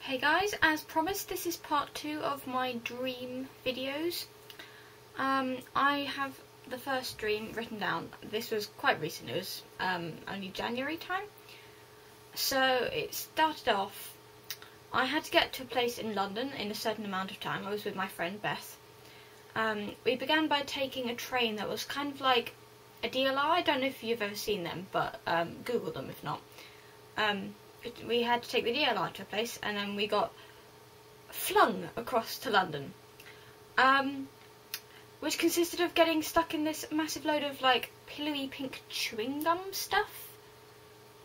Hey guys, as promised, this is part 2 of my dream videos. I have the first dream written down. This was quite recent, it was only January time. So it started off, I had to get to a place in London in a certain amount of time. I was with my friend Beth. We began by taking a train that was kind of like a DLR. I don't know if you've ever seen them, but Google them if not. We had to take the DLR to a place, and then we got flung across to London, which consisted of getting stuck in this massive load of like pillowy pink chewing gum stuff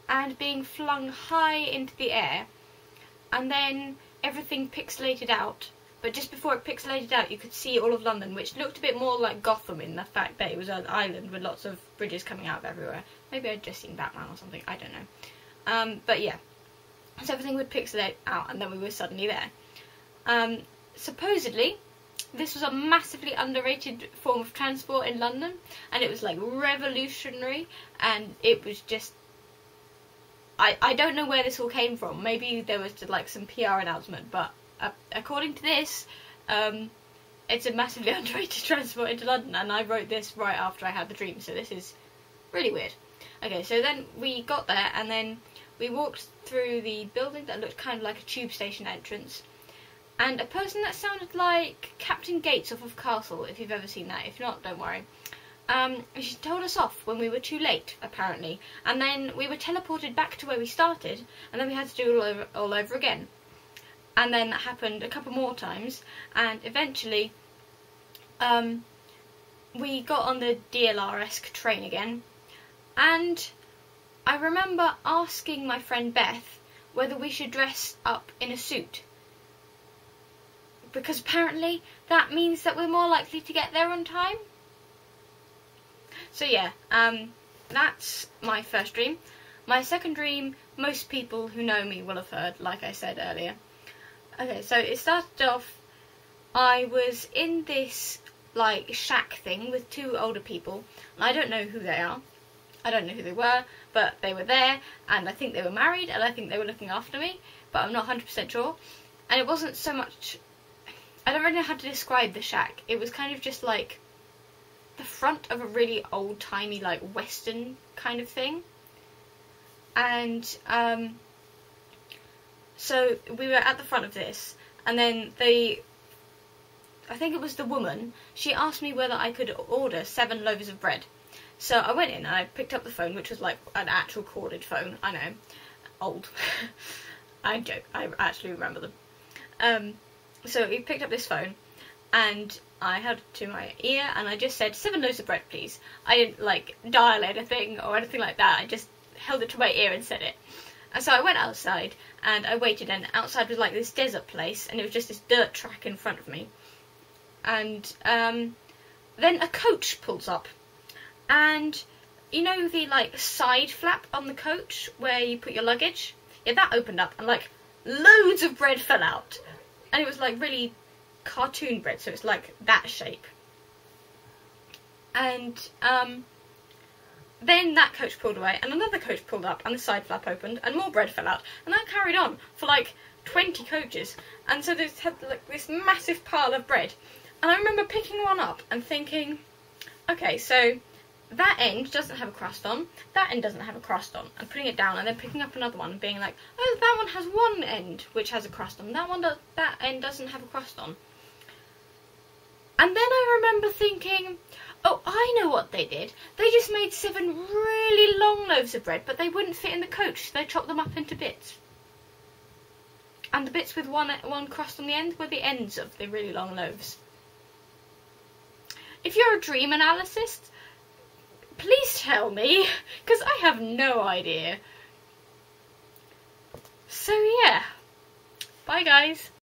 and being flung high into the air, and then everything pixelated out. But just before it pixelated out, you could see all of London, which looked a bit more like Gotham in the fact that it was an island with lots of bridges coming out of everywhere. Maybe I'd just seen Batman or something, I don't know. But yeah, so everything would pixelate out and then we were suddenly there. Supposedly, this was a massively underrated form of transport in London, and it was like revolutionary, and it was just... I don't know where this all came from. Maybe there was like some PR announcement, but according to this, it's a massively underrated transport into London, and I wrote this right after I had the dream, so this is really weird. Okay, so then we got there, and then we walked through the building that looked kind of like a tube station entrance, and a person that sounded like Captain Gates off of Castle, if you've ever seen that. If not, don't worry. She told us off when we were too late, apparently, and then we were teleported back to where we started, and then we had to do it all over again. And then that happened a couple more times, and eventually we got on the DLR-esque train again, and I remember asking my friend Beth whether we should dress up in a suit, because apparently that means that we're more likely to get there on time. So yeah, that's my first dream. My second dream, most people who know me will have heard, like I said earlier. Okay, so it started off, I was in this like shack thing with two older people, and I don't know who they are. I don't know who they were, but they were there, and I think they were married, and I think they were looking after me, but I'm not 100% sure. And it wasn't so much... I don't really know how to describe the shack. It was kind of just like the front of a really old-timey, like, western kind of thing. And, so we were at the front of this, and then I think it was the woman, she asked me whether I could order 7 loaves of bread. So I went in and I picked up the phone, which was like an actual corded phone. I know, old. I joke, I actually remember them. So we picked up this phone and I held it to my ear and I just said, 7 loaves of bread, please. I didn't like dial anything or anything like that. I just held it to my ear and said it. And so I went outside and I waited, and outside was like this desert place, and it was just this dirt track in front of me. And then a coach pulls up. And you know the like side flap on the coach where you put your luggage? Yeah, that opened up and like loads of bread fell out. And it was like really cartoon bread, so it's like that shape. And then that coach pulled away and another coach pulled up and the side flap opened and more bread fell out. And that carried on for like 20 coaches. And so they had like this massive pile of bread. And I remember picking one up and thinking, okay, so that end doesn't have a crust on, that end doesn't have a crust on, and putting it down and then picking up another one and being like, oh, that one has one end which has a crust on, that end doesn't have a crust on. And then I remember thinking, oh, I know what they did. They just made 7 really long loaves of bread, but they wouldn't fit in the coach, so they chopped them up into bits. And the bits with one crust on the end were the ends of the really long loaves. If you're a dream analyst, please tell me, because I have no idea. So yeah, bye guys.